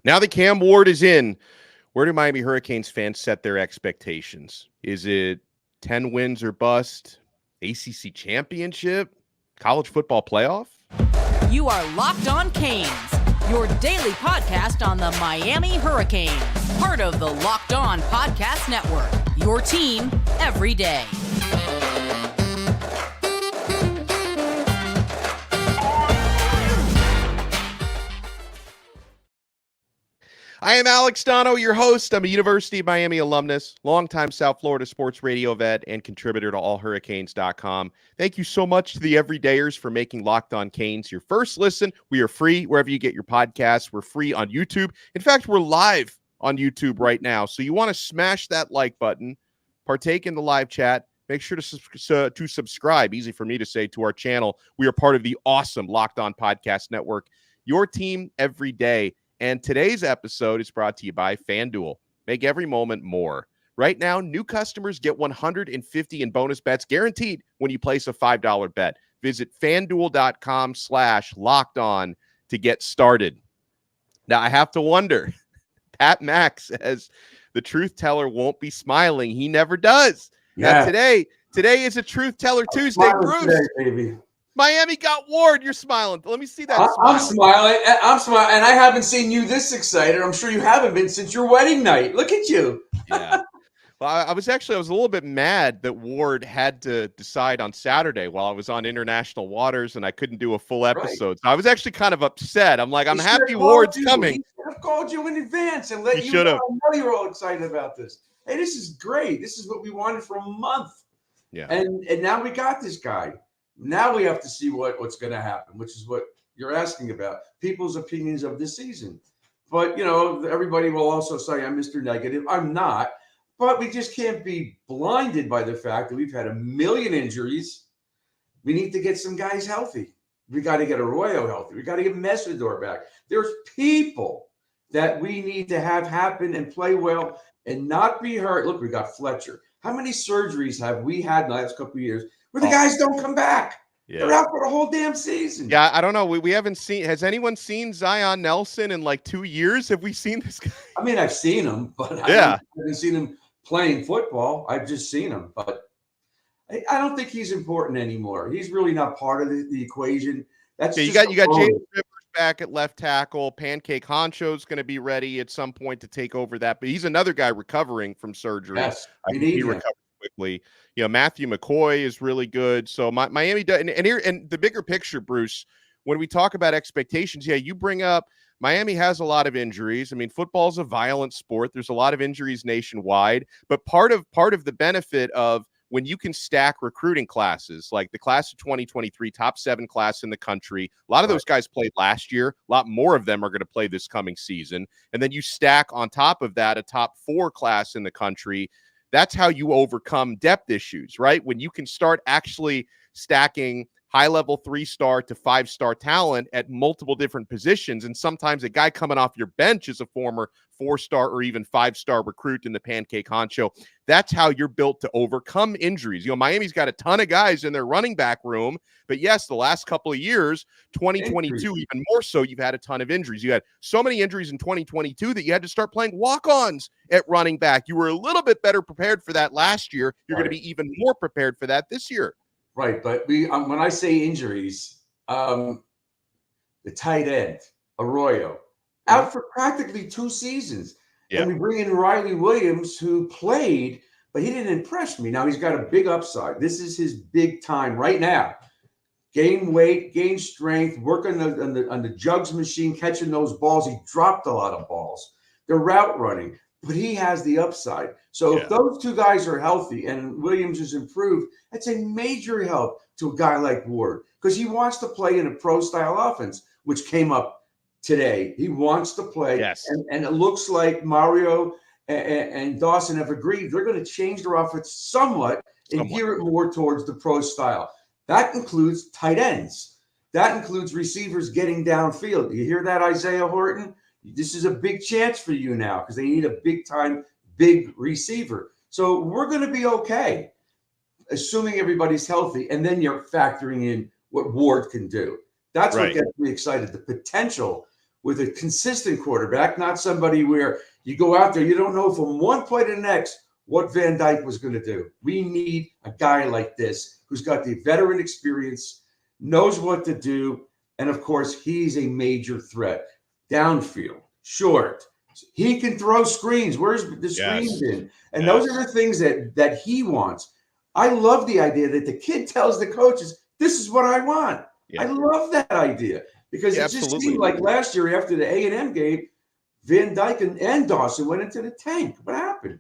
Now that Cam Ward is in, where do Miami Hurricanes fans set their expectations? Is it 10 wins or bust? ACC Championship? College football playoff? You are Locked On Canes, your daily podcast on the Miami Hurricanes. Part of the Locked On Podcast Network, your team every day. I am Alex Donno, your host. I'm a University of Miami alumnus, longtime South Florida sports radio vet, and contributor to allhurricanes.com. Thank you so much to the everydayers for making Locked On Canes your first listen. We are free wherever you get your podcasts. We're free on YouTube. In fact, we're live on YouTube right now. So you want to smash that like button, partake in the live chat. Make sure to subscribe, easy for me to say, to our channel. We are part of the awesome Locked On Podcast Network, your team every day. And today's episode is brought to you by FanDuel. Make every moment more. Right now, new customers get $150 in bonus bets guaranteed when you place a $5 bet. Visit FanDuel.com/lockedon to get started. Now, I have to wonder, Pat Mack says the truth teller won't be smiling. He never does. Yeah. Now, today is a Truth Teller Tuesday, Bruce. Today, baby. Miami got Ward. You're smiling. Let me see that smile. I'm smiling. And I haven't seen you this excited. I'm sure you haven't been since your wedding night. Look at you. Yeah. Well, I was a little bit mad that Ward had to decide on Saturday while I was on international waters and I couldn't do a full episode. Right. So I was actually kind of upset. I'm like, I'm happy Ward's coming. He should have called you in advance and let you know. I know you're all excited about this. Hey, this is great. This is what we wanted for a month. Yeah. And now we got this guy. Now we have to see what's going to happen, which is what you're asking about, people's opinions of this season. But, you know, everybody will also say I'm Mr. Negative. I'm not. But we just can't be blinded by the fact that we've had a million injuries. We need to get some guys healthy. We got to get Arroyo healthy. We got to get Messidor back. There's people that we need to have happen and play well and not be hurt. Look, we got Fletcher. How many surgeries have we had in the last couple of years where the guys don't come back? Yeah. They're out for the whole damn season. Yeah, I don't know. We haven't seen – has anyone seen Zion Nelson in like 2 years? Have we seen this guy? I mean, I've seen him, but I haven't seen him playing football. I've just seen him. But I don't think he's important anymore. He's really not part of the equation. That's you got James Rivers back at left tackle. Pancake Honcho's going to be ready at some point to take over that. But he's another guy recovering from surgery. Yes, he recovered quickly. You know, Matthew McCoy is really good. So Miami does, and the bigger picture, Bruce, when we talk about expectations, you bring up Miami has a lot of injuries. I mean, football's a violent sport. There's a lot of injuries nationwide, but part of the benefit of when you can stack recruiting classes, like the class of 2023, top 7 class in the country, a lot of those guys played last year. A lot more of them are going to play this coming season. And then you stack on top of that a top 4 class in the country. That's how you overcome depth issues, right? When you can start actually stacking high-level 3-star to 5-star talent at multiple different positions, and sometimes a guy coming off your bench is a former 4-star or even 5-star recruit in the Pancake Honcho. That's how you're built to overcome injuries. You know, Miami's got a ton of guys in their running back room, but yes, the last couple of years, 2022 even more so, you've had a ton of injuries. You had so many injuries in 2022 that you had to start playing walk-ons at running back. You were a little bit better prepared for that last year. You're going to be even more prepared for that this year. Right, but when I say injuries, the tight end, Arroyo, out for practically 2 seasons. Yeah. And we bring in Riley Williams, who played, but he didn't impress me. Now he's got a big upside. This is his big time right now. Gain weight, gain strength, work on the jugs machine, catching those balls. He dropped a lot of balls. The route running, but he has the upside. So if those 2 guys are healthy and Williams is improved, that's a major help to a guy like Ward because he wants to play in a pro-style offense, which came up today. He wants to play. Yes. And it looks like Mario and Dawson have agreed they're going to change their offense somewhat and gear it more towards the pro style. That includes tight ends. That includes receivers getting downfield. You hear that, Isaiah Horton? This is a big chance for you now because they need a big-time, big receiver. So we're going to be okay, assuming everybody's healthy, and then you're factoring in what Ward can do. That's what gets me excited, the potential with a consistent quarterback, not somebody where you go out there, you don't know from one play to the next what Van Dyke was going to do. We need a guy like this who's got the veteran experience, knows what to do, and of course, he's a major threat. Downfield, short. He can throw screens. Where's the screens in? And those are the things that he wants. I love the idea that the kid tells the coaches, this is what I want. I love that idea because it just seemed like last year after the A&M game, Van Dyke and Dawson went into the tank. What happened?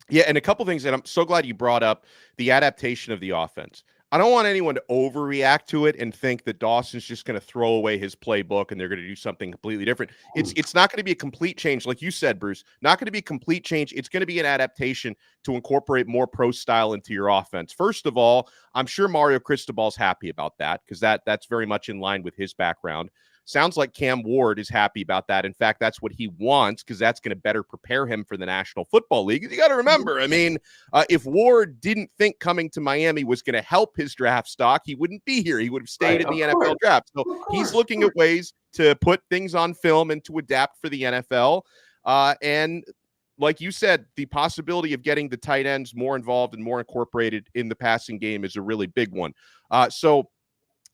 Yeah, and a couple things, and I'm so glad you brought up the adaptation of the offense. I don't want anyone to overreact to it and think that Dawson's just going to throw away his playbook and they're going to do something completely different. It's not going to be a complete change, like you said, Bruce. Not going to be a complete change. It's going to be an adaptation to incorporate more pro style into your offense. First of all, I'm sure Mario Cristobal's happy about that because that's very much in line with his background. Sounds like Cam Ward is happy about that. In fact, that's what he wants because that's going to better prepare him for the National Football League. You got to remember, I mean, if Ward didn't think coming to Miami was going to help his draft stock, he wouldn't be here. He would have stayed in the NFL draft. So he's looking at ways to put things on film and to adapt for the NFL. And like you said, the possibility of getting the tight ends more involved and more incorporated in the passing game is a really big one. So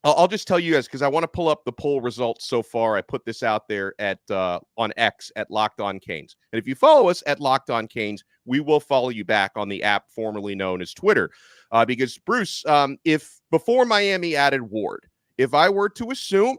I'll just tell you guys, because I want to pull up the poll results so far. I put this out there at on X at Locked On Canes. And if you follow us at Locked On Canes, we will follow you back on the app formerly known as Twitter. Because, Bruce, if before Miami added Ward, if I were to assume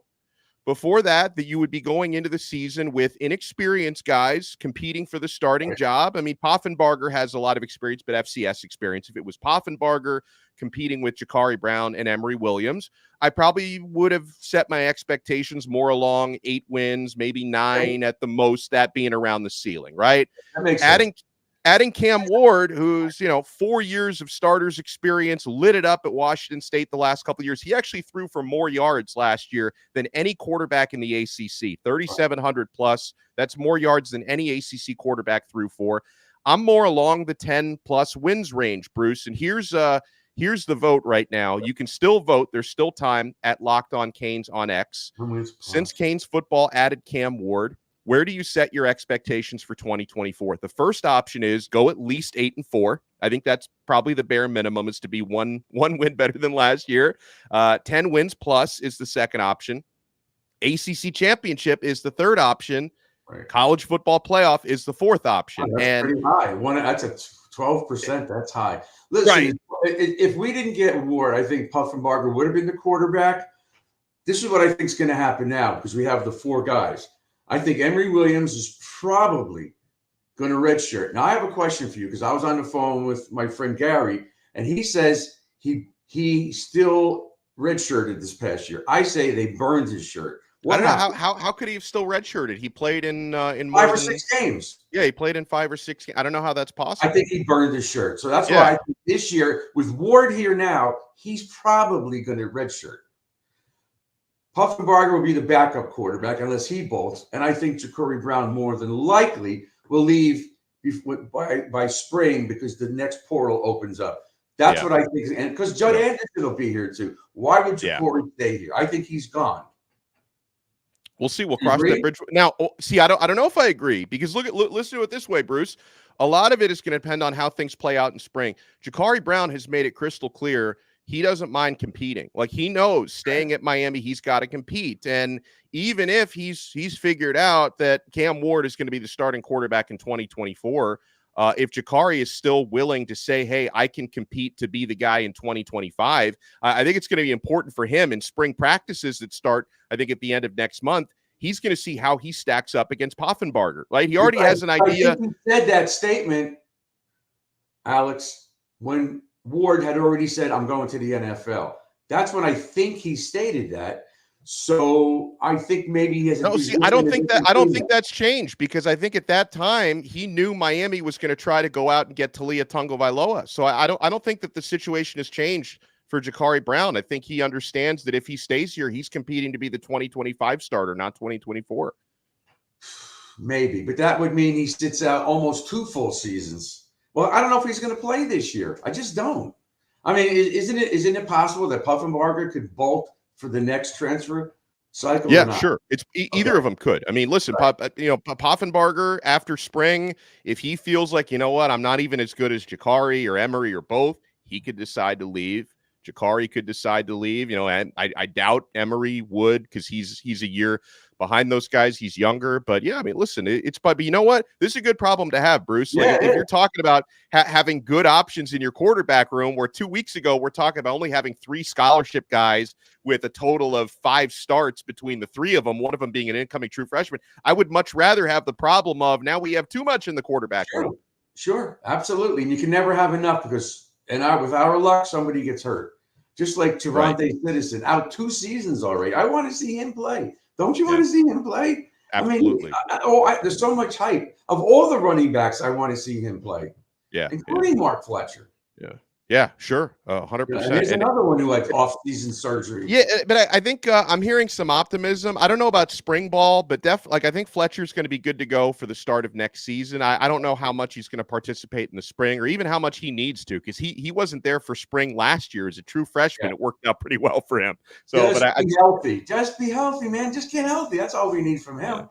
before that you would be going into the season with inexperienced guys competing for the starting job. I mean, Poffenbarger has a lot of experience, but FCS experience. If it was Poffenbarger competing with Ja'Carri Brown and Emory Williams, I probably would have set my expectations more along 8 wins, maybe 9 at the most, that being around the ceiling, right? That makes sense. Adding Cam Ward, who's, 4 years of starters experience, lit it up at Washington State the last couple of years. He actually threw for more yards last year than any quarterback in the ACC, 3,700 plus. That's more yards than any ACC quarterback threw for. I'm more along the 10-plus wins range, Bruce. And here's the vote right now. You can still vote. There's still time at Locked On Canes on X. Since Canes football added Cam Ward, where do you set your expectations for 2024? The first option is go at least 8-4. I think that's probably the bare minimum, is to be one win better than last year. 10 wins plus is the second option. ACC Championship is the third option. Right. College football playoff is the fourth option. Oh, that's pretty high. That's a 12%. That's high. Listen, if we didn't get Ward, I think Poffenbarger would have been the quarterback. This is what I think is going to happen now because we have the 4 guys. I think Emory Williams is probably going to redshirt. Now, I have a question for you because I was on the phone with my friend Gary, and he says he still redshirted this past year. I say they burned his shirt. I don't know how could he have still redshirted? He played in 5 or 6 games. Yeah, he played in 5 or 6 games. I don't know how that's possible. I think he burned his shirt. So that's why I think this year, with Ward here now, he's probably going to redshirt. Poffenbarger will be the backup quarterback unless he bolts, and I think Ja'Carri Brown more than likely will leave by spring because the next portal opens up. That's what I think, and because Judd Anderson will be here too. Why would Ja'Carri stay here? I think he's gone. We'll see. We'll cross that bridge. Now, see, I don't know if I agree because listen to it this way, Bruce. A lot of it is going to depend on how things play out in spring. Ja'Carri Brown has made it crystal clear he doesn't mind competing. Like, he knows staying at Miami, he's got to compete. And even if he's figured out that Cam Ward is going to be the starting quarterback in 2024, if Ja'Carri is still willing to say, hey, I can compete to be the guy in 2025, I think it's going to be important for him in spring practices that start, I think, at the end of next month. He's going to see how he stacks up against Poffenbarger, right? He already has an idea. I think he said that statement, Alex, when Ward had already said, I'm going to the NFL. That's when I think he stated that. So I think maybe he has. No, see, I don't think that's changed because I think at that time he knew Miami was going to try to go out and get Talia Tagovailoa. So I don't think that the situation has changed for Ja'Carri Brown. I think he understands that if he stays here, he's competing to be the 2025 starter, not 2024. Maybe, but that would mean he sits out almost 2 full seasons. Well, I don't know if he's going to play this year. I just don't. I mean, isn't it possible that Poffenbarger could bolt for the next transfer? cycle? Yeah, or not? sure. It's either of them could. I mean, listen, Right. Poffenbarger after spring, if he feels like, you know what, I'm not even as good as Jakari or Emery or both, he could decide to leave. Jakari could decide to leave, and I doubt Emery would, because he's a year behind those guys. He's younger, but yeah, I mean, listen, but you know what? This is a good problem to have, Bruce. Like, Yeah, if you're talking about having good options in your quarterback room, where 2 weeks ago we're talking about only having 3 scholarship guys with a total of 5 starts between the 3 of them, one of them being an incoming true freshman. I would much rather have the problem of now we have too much in the quarterback room. Sure, absolutely. And you can never have enough, because with our luck, somebody gets hurt. Just like Javonte Citizen, out 2 seasons already. I want to see him play. Don't you want to see him play? Absolutely. I mean, there's so much hype. Of all the running backs, I want to see him play. Yeah. Including Mark Fletcher. Yeah, sure. 100%. And there's another one who had off-season surgery. Yeah, but I think I'm hearing some optimism. I don't know about spring ball, but I think Fletcher's going to be good to go for the start of next season. I don't know how much he's going to participate in the spring, or even how much he needs to, because he wasn't there for spring last year as a true freshman. It worked out pretty well for him. So, be healthy. Just be healthy, man. Just get healthy. That's all we need from him.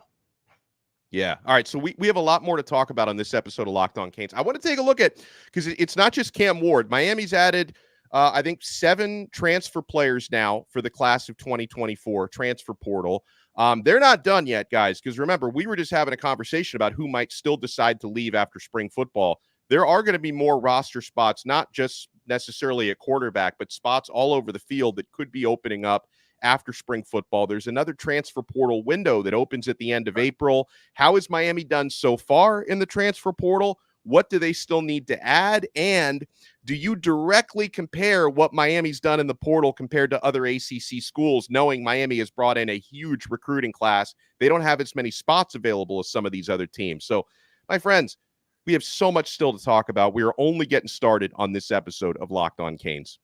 Yeah. All right. So we have a lot more to talk about on this episode of Locked On Canes. I want to take a look at, because it's not just Cam Ward. Miami's added, I think, 7 transfer players now for the class of 2024 transfer portal. They're not done yet, guys, because remember, we were just having a conversation about who might still decide to leave after spring football. There are going to be more roster spots, not just necessarily at quarterback, but spots all over the field that could be opening up after spring football. There's another transfer portal window that opens at the end of April. How has Miami done so far in the transfer portal? What do they still need to add? And do you directly compare what Miami's done in the portal compared to other ACC schools, knowing Miami has brought in a huge recruiting class? They don't have as many spots available as some of these other teams. So, my friends, we have so much still to talk about. We are only getting started on this episode of Locked On Canes.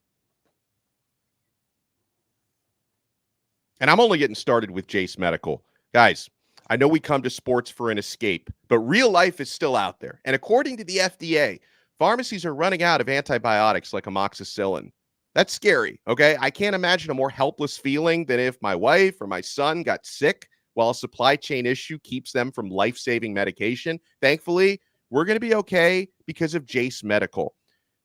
And I'm only getting started with Jase Medical. Guys, I know we come to sports for an escape, but real life is still out there. And according to the FDA, pharmacies are running out of antibiotics like amoxicillin. That's scary, okay? I can't imagine a more helpless feeling than if my wife or my son got sick while a supply chain issue keeps them from life-saving medication. Thankfully, we're going to be okay because of Jase Medical.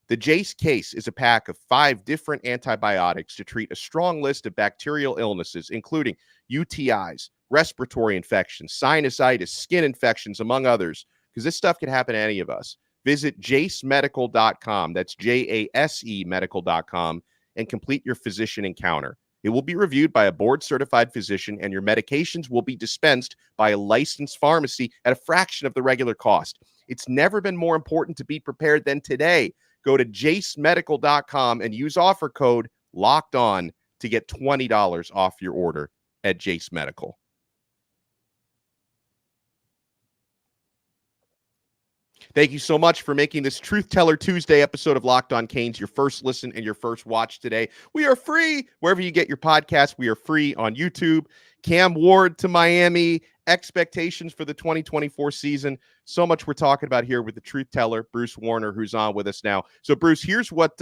The Jase case is a pack of 5 different antibiotics to treat a strong list of bacterial illnesses, including UTIs, respiratory infections, sinusitis, skin infections, among others, because this stuff can happen to any of us. Visit jasemedical.com, that's JASE medical.com, and complete your physician encounter. It will be reviewed by a board-certified physician, and your medications will be dispensed by a licensed pharmacy at a fraction of the regular cost. It's never been more important to be prepared than today. Go to jasemedical.com and use offer code LOCKEDON to get $20 off your order at Jase Medical. Thank you so much for making this Truth Teller Tuesday episode of Locked On Canes your first listen and your first watch today. We are free wherever you get your podcasts. We are free on YouTube. Cam Ward to Miami, expectations for the 2024 season. So much we're talking about here with the Truth Teller, Bruce Warner, who's on with us now. So, Bruce, here's what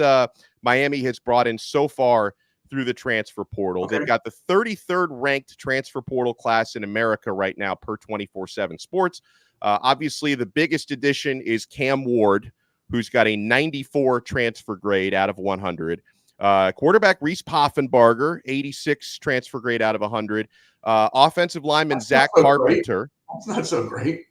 Miami has brought in so far through the transfer portal. Okay. They've got the 33rd ranked transfer portal class in America right now per 24/7 Sports. Obviously, the biggest addition is Cam Ward, who's got a 94 transfer grade out of 100. Quarterback Reese Poffenbarger, 86 transfer grade out of 100. Offensive lineman Zach Carpenter. That's not so great.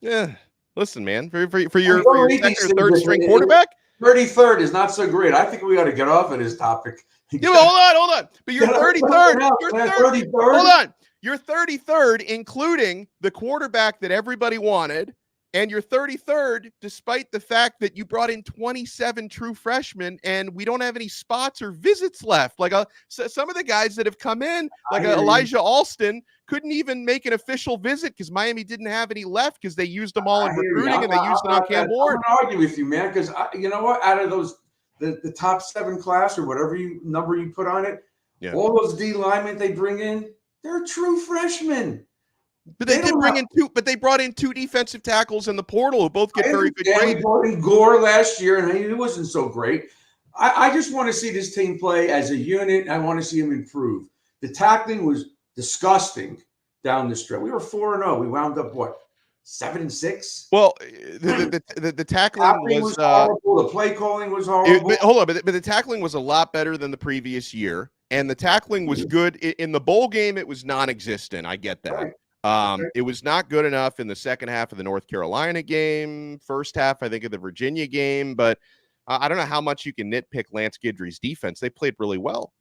Yeah, listen, man, for your second or third string quarterback, 33rd is not so great. I think we got to get off of this topic. Yeah, hold on. But you're 33rd. Hold on. You're 33rd, including the quarterback that everybody wanted, and you're 33rd despite the fact that you brought in 27 true freshmen, and we don't have any spots or visits left. Like some of the guys that have come in, like Elijah Alston, couldn't even make an official visit because Miami didn't have any left because they used them all in recruiting and they used it on Cam Ward. I'm going to argue with you, man, because you know what? Out of those, the top 7 class or whatever number you put on it, all those D linemen they bring in, they're true freshmen. But they did bring in 2, but they brought in 2 defensive tackles in the portal who both get very good grades. They brought in Gore last year, and he wasn't so great. I just want to see this team play as a unit. I want to see him improve. The tackling was disgusting down the stretch. We were 4-0. We wound up what? 7-6. Well, the tackling was horrible. The play calling was horrible. But the tackling was a lot better than the previous year, and the tackling was good in the bowl game. It was non-existent. I get that. Right. It was not good enough in the second half of the North Carolina game, first half, I think, of the Virginia game. But I don't know how much you can nitpick Lance Guidry's defense. They played really well.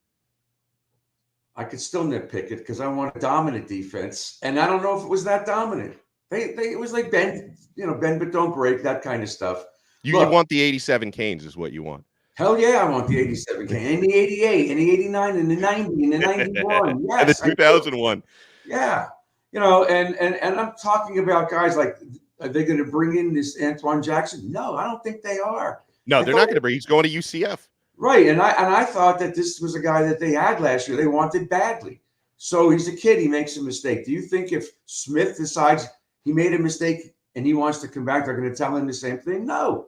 I could still nitpick it because I want a dominant defense, and I don't know if it was that dominant. It was like bend but don't break, that kind of stuff. You want the 87 Canes is what you want. Hell yeah, I want the 87 Canes, and the 88, and the 89, and the 90, and the 91. Yes, and the 2001. Yeah. And I'm talking about guys like, are they going to bring in this Antoine Jackson? No, I don't think they are. No, they're not going to bring. He's going to UCF. Right, and I thought that this was a guy that they had last year. They wanted badly. So he's a kid. He makes a mistake. Do you think if Smith decides he made a mistake and he wants to come back, they're going to tell him the same thing? No,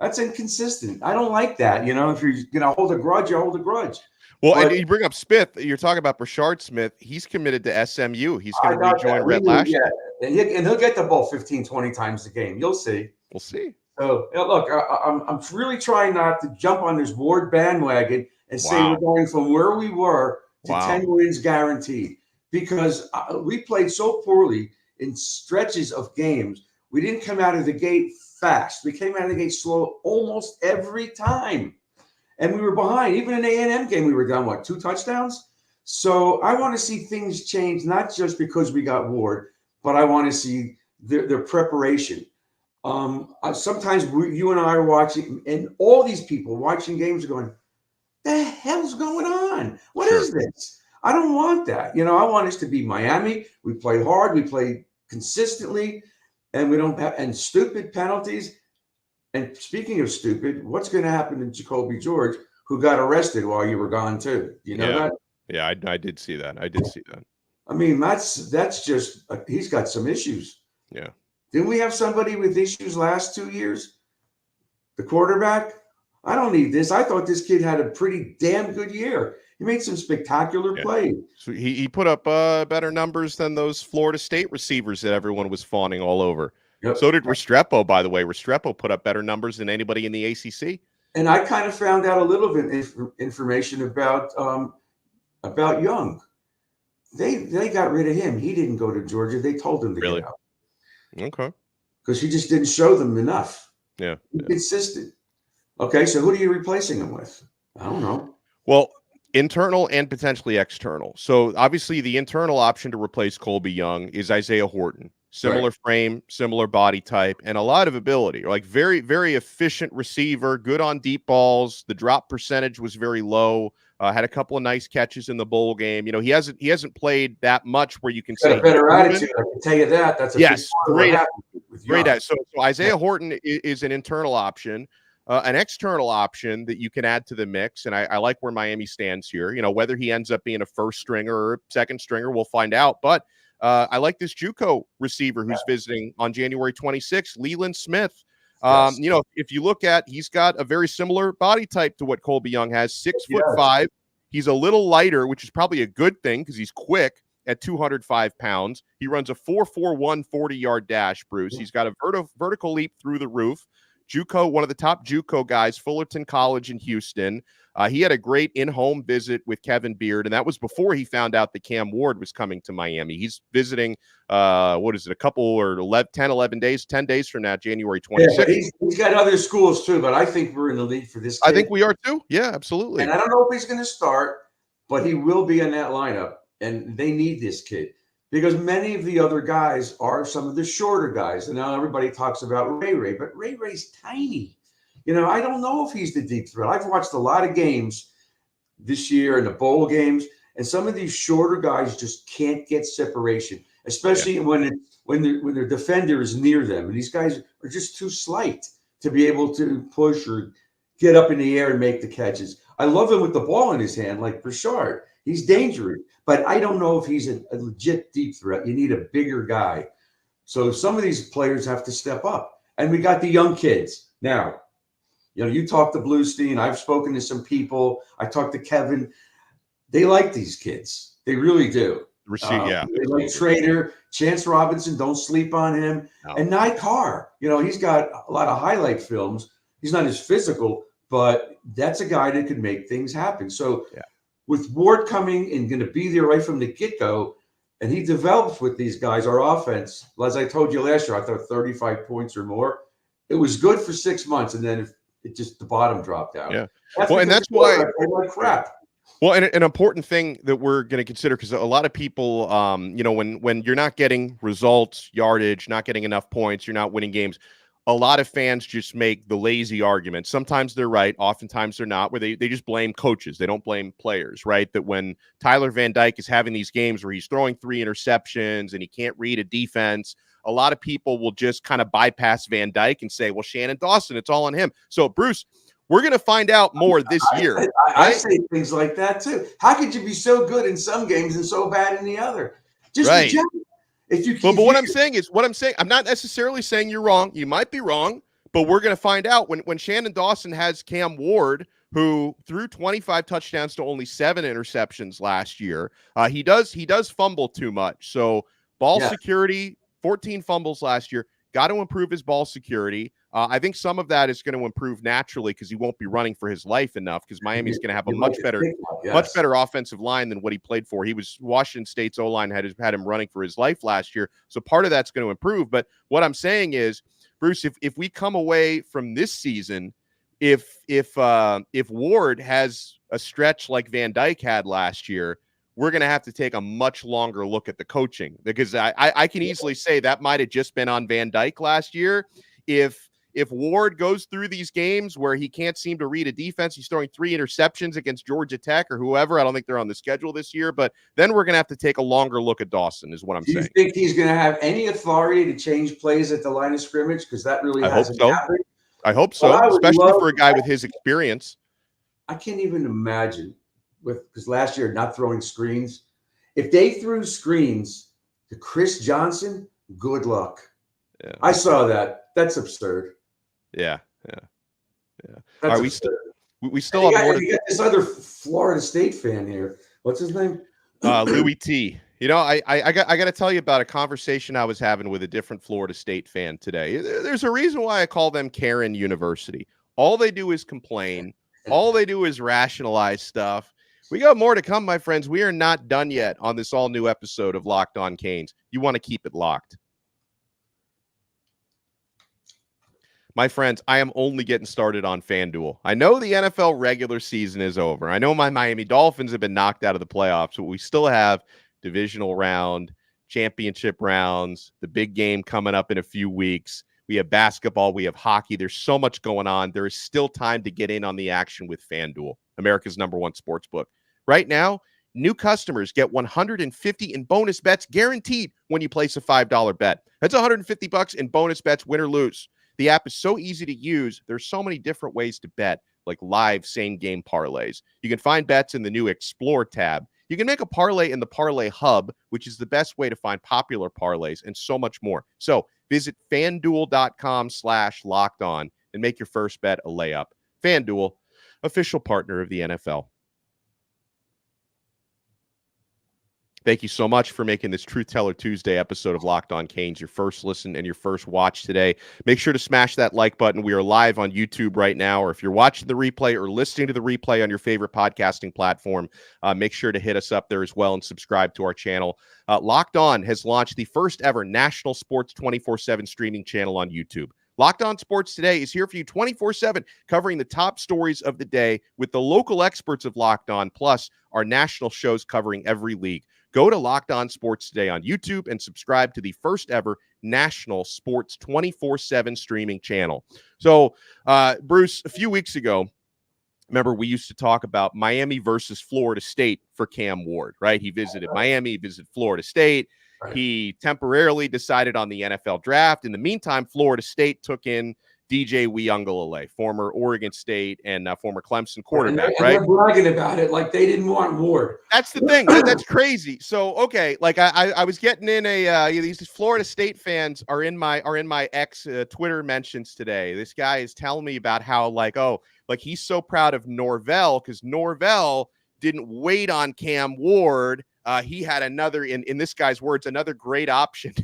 that's inconsistent. I don't like that. If you're going to hold a grudge, you hold a grudge. Well, and you bring up Smith. You're talking about Brashard Smith. He's committed to SMU. He's going to rejoin Red Lash. And he'll get the ball 15, 20 times a game. You'll see. We'll see. So, look, I'm really trying not to jump on this Ward bandwagon and say we're going from where we were to 10 wins guaranteed, because we played so poorly in stretches of games. We didn't come out of the gate fast. We came out of the gate slow almost every time. And we were behind. Even in the A&M game, we were down, 2 touchdowns? So I want to see things change, not just because we got Ward, but I want to see their preparation. Sometimes you and I are watching, and all these people watching games are going, the hell's going on? What is this? I don't want that. I want us to be Miami. We play hard. We play consistently, and we don't have stupid penalties. And speaking of stupid, what's going to happen to Jacoby George, who got arrested while you were gone too? You know that? Yeah, I did see that. I mean, that's just he's got some issues. Yeah. Didn't we have somebody with issues last 2 years? The quarterback? I don't need this. I thought this kid had a pretty damn good year. He made some spectacular plays. So he put up better numbers than those Florida State receivers that everyone was fawning all over. Yep. So did Restrepo, by the way. Restrepo put up better numbers than anybody in the ACC. And I kind of found out a little bit of information about Young. They got rid of him. He didn't go to Georgia. They told him to get out. Okay. Because he just didn't show them enough. Yeah. Consistent. Okay, so who are you replacing him with? I don't know. Well, internal and potentially external. So obviously the internal option to replace Colby Young is Isaiah Horton. Similar frame, similar body type, and a lot of ability. Like very, very efficient receiver, good on deep balls. The drop percentage was very low. Had a couple of nice catches in the bowl game. He hasn't played that much where you can say a better attitude. I can tell you that. That's a great. So Isaiah Horton is an internal option. An external option that you can add to the mix, and I like where Miami stands here. Whether he ends up being a first stringer or a second stringer, we'll find out. But I like this JUCO receiver who's visiting on January 26th, Leland Smith. If you look at, he's got a very similar body type to what Colby Young has, 6'5". He's a little lighter, which is probably a good thing because he's quick at 205 pounds. He runs a 4.41 40-yard dash, Bruce. He's got a vertical leap through the roof. JUCO, one of the top JUCO guys, Fullerton College in Houston. He had a great in-home visit with Kevin Beard, and that was before he found out that Cam Ward was coming to Miami. He's visiting, a couple or 10 days from now, January 26th. Yeah, he's got other schools too, but I think we're in the league for this kid. I think we are too. Yeah, absolutely. And I don't know if he's going to start, but he will be in that lineup, and they need this kid because many of the other guys are some of the shorter guys. And now everybody talks about Ray, but Ray's tiny. I don't know if he's the deep threat. I've watched a lot of games this year in the bowl games, and some of these shorter guys just can't get separation, especially when their defender is near them. And these guys are just too slight to be able to push or get up in the air and make the catches. I love him with the ball in his hand, like Brashard. He's dangerous, but I don't know if he's a legit deep threat. You need a bigger guy. So some of these players have to step up. And we got the young kids now. You talk to Bluestein. I've spoken to some people. I talked to Kevin. They like these kids. They really do. Yeah. They like Trader, Chance Robinson. Don't sleep on him. No. And Nye Carr. He's got a lot of highlight films. He's not as physical, but that's a guy that could make things happen. So with Ward coming and going to be there right from the get-go, and he develops with these guys, our offense, as I told you last year, I thought 35 points or more. It was good for 6 months, and then the bottom dropped out. Yeah. That's why I like crap. Well, and an important thing that we're going to consider, because a lot of people, when you're not getting results, yardage, not getting enough points, you're not winning games, a lot of fans just make the lazy argument. Sometimes they're right, oftentimes they're not, where they just blame coaches. They don't blame players, right? That when Tyler Van Dyke is having these games where he's throwing 3 interceptions and he can't read a defense, a lot of people will just kind of bypass Van Dyke and say, well, Shannon Dawson, it's all on him. So, Bruce, we're going to find out more this year. I say things like that, too. How could you be so good in some games and so bad in the other? Just right. But what I'm saying, I'm not necessarily saying you're wrong. You might be wrong, but we're going to find out when Shannon Dawson has Cam Ward, who threw 25 touchdowns to only 7 interceptions last year. He does fumble too much. So ball security, 14 fumbles last year. Got to improve his ball security. I think some of that is going to improve naturally because he won't be running for his life enough, because Miami's going to have a much better offensive line than what he played for. Washington State's O-line had him running for his life last year. So part of that's going to improve. But what I'm saying is, Bruce, if we come away from this season, if Ward has a stretch like Van Dyke had last year, we're going to have to take a much longer look at the coaching, because I can easily say that might have just been on Van Dyke last year. If Ward goes through these games where he can't seem to read a defense, he's throwing 3 interceptions against Georgia Tech or whoever. I don't think they're on the schedule this year, but then we're going to have to take a longer look at Dawson, is what I'm saying. Do you think he's going to have any authority to change plays at the line of scrimmage? Because that really hasn't happened. I hope so, especially for a guy with his experience. I can't even imagine, because last year not throwing screens. If they threw screens to Chris Johnson, good luck. Yeah. I saw that. That's absurd. Yeah. That's we still have more to. You got this other Florida State fan here. What's his name? Louis T. I got to tell you about a conversation I was having with a different Florida State fan today. There's a reason why I call them Karen University. All they do is complain. All they do is rationalize stuff. We got more to come, my friends. We are not done yet on this all-new episode of Locked On Canes. You want to keep it locked. My friends, I am only getting started on FanDuel. I know the NFL regular season is over. I know my Miami Dolphins have been knocked out of the playoffs, but we still have divisional round, championship rounds, the big game coming up in a few weeks. We have basketball. We have hockey. There's so much going on. There is still time to get in on the action with FanDuel, America's #1 sports book. Right now, new customers get $150 in bonus bets guaranteed when you place a $5 bet. That's $150 in bonus bets, win or lose. The app is so easy to use. There's so many different ways to bet, like live same-game parlays. You can find bets in the new Explore tab. You can make a parlay in the Parlay Hub, which is the best way to find popular parlays, and so much more. So visit FanDuel.com/lockedon and make your first bet a layup. FanDuel, official partner of the NFL. Thank you so much for making this Truth Teller Tuesday episode of Locked On Canes your first listen and your first watch today. Make sure to smash that like button. We are live on YouTube right now, or if you're watching the replay or listening to the replay on your favorite podcasting platform, make sure to hit us up there as well and subscribe to our channel. Locked On has launched the first ever national sports 24/7 streaming channel on YouTube. Locked On Sports Today is here for you 24/7, covering the top stories of the day with the local experts of Locked On, plus our national shows covering every league. Go to Locked On Sports Today on YouTube and subscribe to the first ever national sports 24/7 streaming channel. So, Bruce, a few weeks ago, remember we used to talk about Miami versus Florida State for Cam Ward, right? He visited Miami, visited Florida State. Right. He temporarily decided on the NFL draft. In the meantime, Florida State took in DJ Uiagalelei, former Oregon State and former Clemson quarterback, right? They're bragging about it like they didn't want Ward. That's the thing. That's crazy. So, okay, like I was getting in these Florida State fans are in my ex Twitter mentions today. This guy is telling me about how he's so proud of Norvell because Norvell didn't wait on Cam Ward he had another, in this guy's words, another great option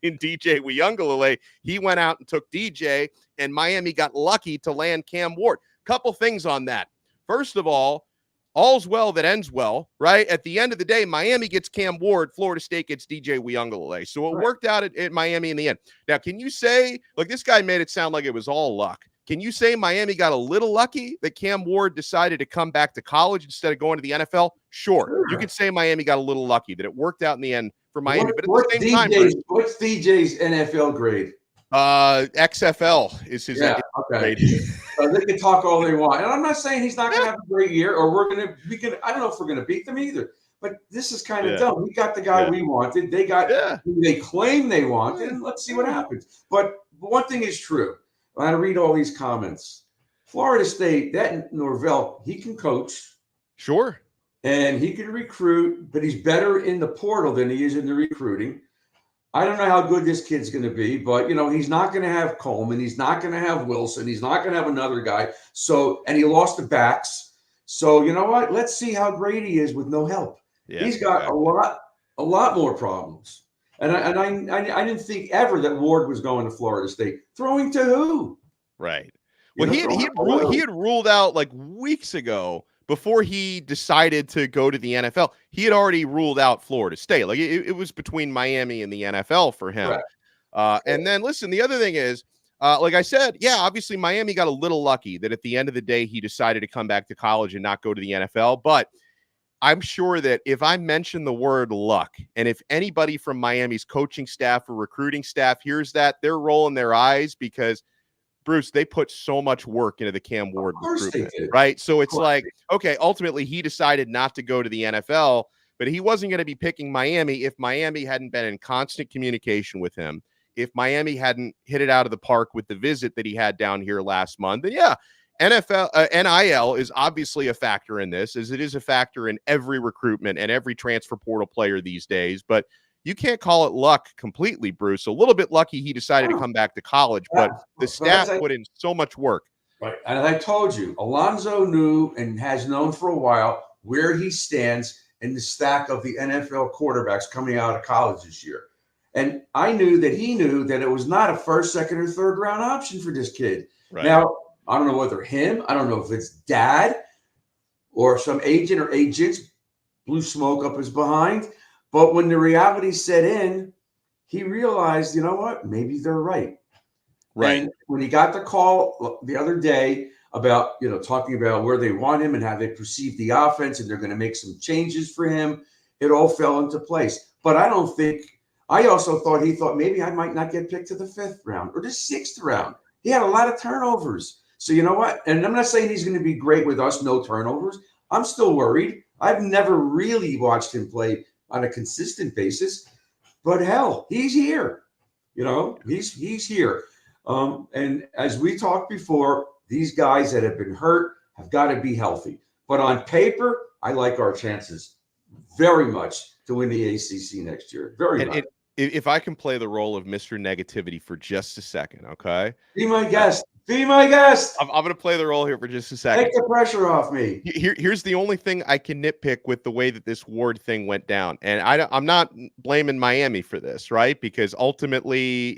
in DJ Uyunglele. He went out and took DJ, and Miami got lucky to land Cam Ward. Couple things on that. First of all, all's well that ends well, right? At the end of the day, Miami gets Cam Ward, Florida State gets DJ Uyunglele. So it worked out at Miami in the end. Now, can you say, like, this guy made it sound like it was all luck. Can you say Miami got a little lucky that Cam Ward decided to come back to college instead of going to the NFL? Sure. You could say Miami got a little lucky that it worked out in the end for Miami. But at the same time, what's DJ's NFL grade? XFL is his grade. So they can talk all they want. And I'm not saying he's not going to have a great year, or I don't know if we're going to beat them either. But this is kind of dumb. We got the guy we wanted. They got who they claim they wanted, and let's see what happens. But one thing is true. I read all these comments. Florida State, that Norvell, he can coach. Sure. And he can recruit, but he's better in the portal than he is in the recruiting. I don't know how good this kid's going to be, but, he's not going to have Coleman. He's not going to have Wilson. He's not going to have another guy. And he lost the backs. So, you know what? Let's see how great he is with no help. Yeah, he's got a lot more problems. And I didn't think ever that Ward was going to Florida State. Throwing to who? Right. Well, he had ruled out like weeks ago, before he decided to go to the NFL. He had already ruled out Florida State. Like it was between Miami and the NFL for him. Right. And then listen, the other thing is, like I said, obviously Miami got a little lucky that at the end of the day he decided to come back to college and not go to the NFL. But I'm sure that if I mention the word luck, and if anybody from Miami's coaching staff or recruiting staff hears that, they're rolling their eyes, because Bruce, they put so much work into the Cam Ward recruitment, right? So it's like, okay, ultimately he decided not to go to the NFL, but he wasn't going to be picking Miami if Miami hadn't been in constant communication with him, if Miami hadn't hit it out of the park with the visit that he had down here last month. And NIL is obviously a factor in this, as it is a factor in every recruitment and every transfer portal player these days. But you can't call it luck completely, Bruce. A little bit lucky he decided to come back to college, but the staff put in so much work. Right. And I told you, Alonzo knew and has known for a while where he stands in the stack of the NFL quarterbacks coming out of college this year. And I knew that he knew that it was not a first, second, or third round option for this kid. Right. Now, I don't know whether I don't know if it's dad or some agent or agents blew smoke up his behind. But when the reality set in, he realized, you know what? Maybe they're right. Right. And when he got the call the other day about, talking about where they want him and how they perceive the offense, and they're going to make some changes for him, it all fell into place. But I also thought he thought maybe I might not get picked to the 5th round or the 6th round. He had a lot of turnovers. So you know what? And I'm not saying he's going to be great with us, no turnovers. I'm still worried. I've never really watched him play on a consistent basis, but hell, he's here. He's here. And as we talked before, these guys that have been hurt have got to be healthy. But on paper, I like our chances very much to win the ACC next year. Very much. If I can play the role of Mr. Negativity for just a second, okay? Be my guest. Be my guest. I'm going to play the role here for just a second. Take the pressure off me. Here's the only thing I can nitpick with the way that this Ward thing went down. And I'm not blaming Miami for this, right? Because ultimately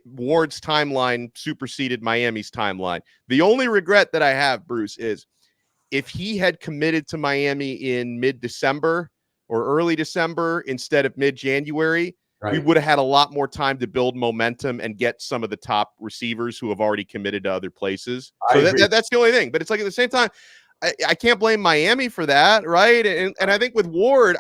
Ward's timeline superseded Miami's timeline. The only regret that I have, Bruce, is if he had committed to Miami in mid-December or early December instead of mid-January, right, we would have had a lot more time to build momentum and get some of the top receivers who have already committed to other places. So that's the only thing. But it's like at the same time, I can't blame Miami for that, right? And I think with Ward,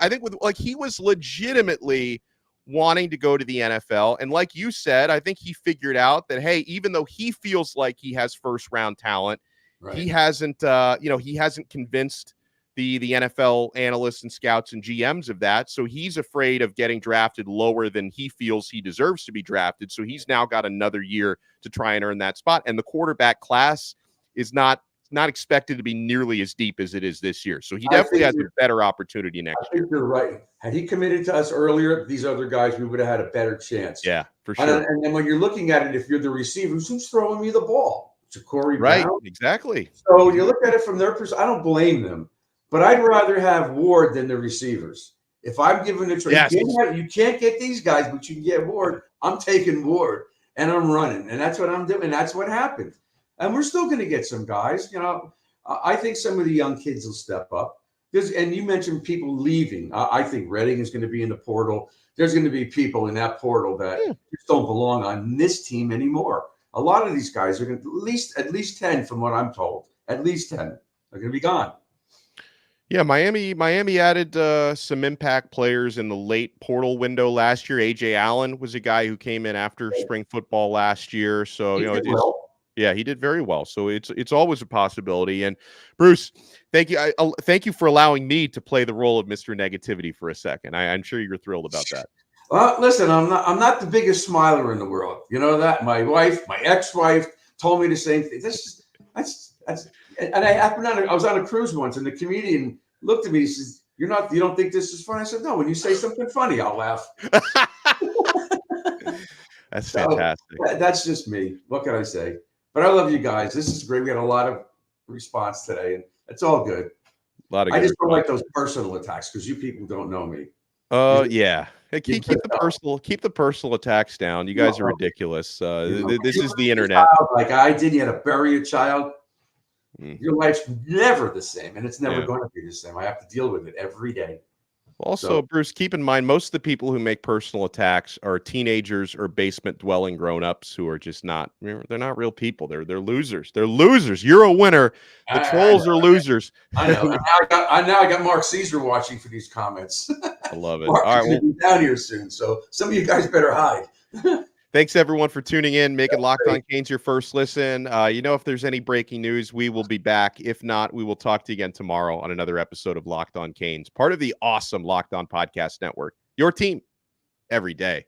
he was legitimately wanting to go to the NFL. And like you said, I think he figured out that, hey, even though he feels like he has first-round talent, right, he hasn't convinced the NFL analysts and scouts and GMs of that. So he's afraid of getting drafted lower than he feels he deserves to be drafted. So he's now got another year to try and earn that spot. And the quarterback class is not expected to be nearly as deep as it is this year. So he definitely has a better opportunity next year. You're right. Had he committed to us earlier, these other guys, we would have had a better chance. Yeah, for sure. And when you're looking at it, if you're the receiver, who's throwing me the ball? Corey Brown? Right, exactly. So you look at it from their perspective. I don't blame them. But I'd rather have Ward than the receivers. If I'm given a trade, you can't get these guys, but you can get Ward. I'm taking Ward and I'm running. And that's what I'm doing. That's what happened. And we're still going to get some guys. I think some of the young kids will step up. And you mentioned people leaving. I think Redding is going to be in the portal. There's going to be people in that portal that just don't belong on this team anymore. A lot of these guys are going to at least 10, from what I'm told. At least 10 are going to be gone. Yeah, Miami added some impact players in the late portal window last year. AJ Allen was a guy who came in after spring football last year. So, he did very well. So it's always a possibility. And Bruce, thank you. Thank you for allowing me to play the role of Mr. Negativity for a second. I'm sure you're thrilled about that. Well, listen, I'm not the biggest smiler in the world. You know that? My ex-wife told me the same thing. And I was on a cruise once, and the comedian looked at me. He says, "You don't think this is funny?" I said, "No. When you say something funny, I'll laugh." That's fantastic. That's just me. What can I say? But I love you guys. This is great. We had a lot of response today, and it's all good. I just don't like those personal attacks because you people don't know me. Yeah. Hey, keep the personal attacks down. You guys are ridiculous. This is the internet. Like I did, you had to bury a child. Your life's never the same, and it's never going to be the same. I have to deal with it every day. Also, Bruce, keep in mind, most of the people who make personal attacks are teenagers or basement-dwelling grown-ups who are just not, they're not real people. They're losers. They're losers. You're a winner. The trolls are losers. I know. I got Mark Caesar watching for these comments. I love it. Mark is going to be down here soon, so some of you guys better hide. Thanks, everyone, for tuning in, making Locked On Canes your first listen. If there's any breaking news, we will be back. If not, we will talk to you again tomorrow on another episode of Locked On Canes, part of the awesome Locked On Podcast Network. Your team every day.